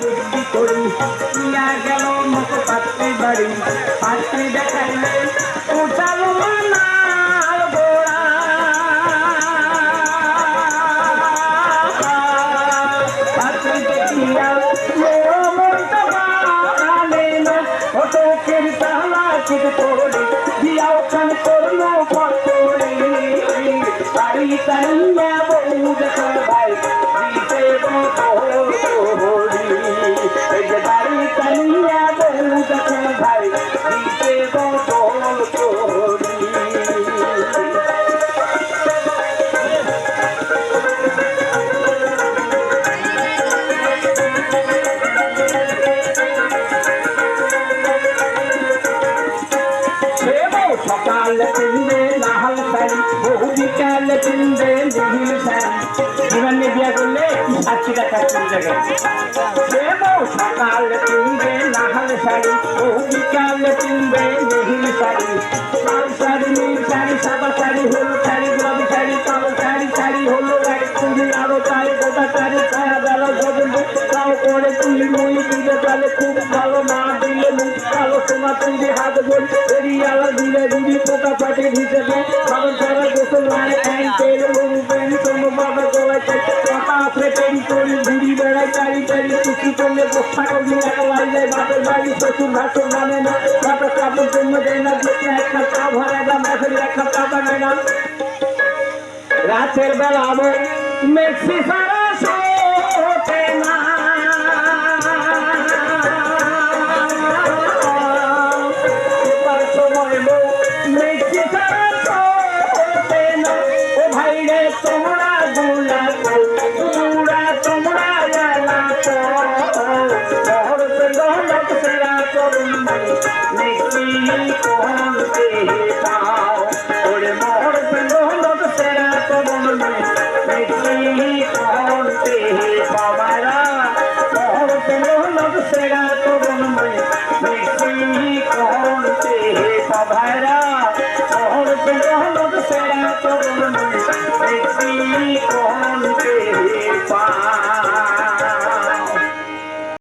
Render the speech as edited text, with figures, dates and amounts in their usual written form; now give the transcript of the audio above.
বুদ্ধি করি নিয়া গেল মতো পাত্রী বাড়ি পাত্রী দেখাইলে উঠালো মানার গোড়া পাত্রী দেখিয়া মনটা বাড়ালে না ফটকের তালা চিত করে দিয়াও কান করলো পত্রে বাড়ি তাইয়া বউ দেখো ভাই দিতে বাড়ি কালিয়া বউ দেখো ভাই দিতে বদল করি সকাল কিনবে লাল শাড়ি বহু বিকাল কিনবে নীল শাড়ি জীবনে বিয়া করলে সাক্ষী দেখা জায়গায় সকাল কিনবে লাল শাড়ি বহু বিকাল কিনবে নীল শাড়ি লাল শাড়ি নীল শাড়ি সাদা শাড়ি হলুদ শাড়ি গোলাপি শাড়ি কালো শাড়ি শাড়ি হলো এক চুড়ি আরো চাই গোটা শাড়ি ছায়া গেল গোবিন্দ তাও করে তুলি মই দিলে তাহলে খুব ভালো না দিলে মুখ কালো সোনা তুলি হাত বল এরিয়ালা দিলে দিদি পোকা পাটে ভিজেবে কারণ তারা গোসল মানে তেল গরু প্যান্ট কোনো বাবা গলায় কথা আসলে পেরি করি ঘুরি বেড়াই চারি চারি চুক্তি করলে বস্তা করলি একা লাইলে বাপের বাড়ি শ্বশুর ভাষণ মানে না বাপের কাপড় জন্য দেয় না দেখে একটা চা ভরা দাম মাসের একটা চা বানায় না রাতের বেলা আমার মেক্সি সারা শোতে না সময় বউ মেক্সি সারা শোতে না ও ভাই রে তোমরা গুলা তোমরা তোমরা জানা তো শহর সে গহলত সেরা করুন মেক্সি কোন